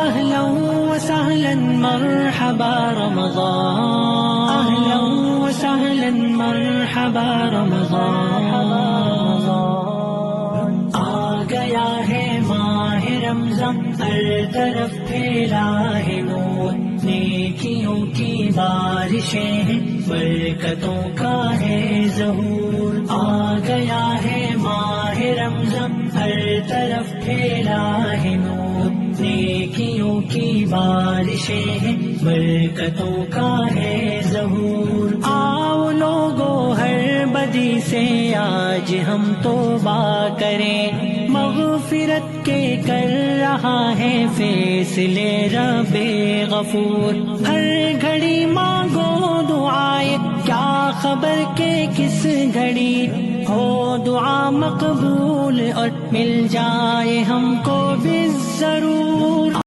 أهلا وسهلا مرحبا رمضان، أهلا وسهلا مرحبا رمضان، آ گیا ہے ماہ رمضان، ہر طرف پھیلا ہے نور، نیکیوں کی بارشیں ہیں، برکتوں کا ہے ظہور، آ گیا ہے ماہ رمضان، ہر طرف پھیلا ہے نور، نیکیوں کی بارشیں ہیں، برکتوں کا ہے ظہور، آؤ لوگوں ہر بدی سے آج ہم توبہ کریں، مغفرت کے کر رہا ہے فیصلے رب غفور، ہر گھڑی مانگو دعائیں، کیا خبر کہ کس گھڑی ہو دعا مقبول اور مل جائے ہم کو بھی ضرور۔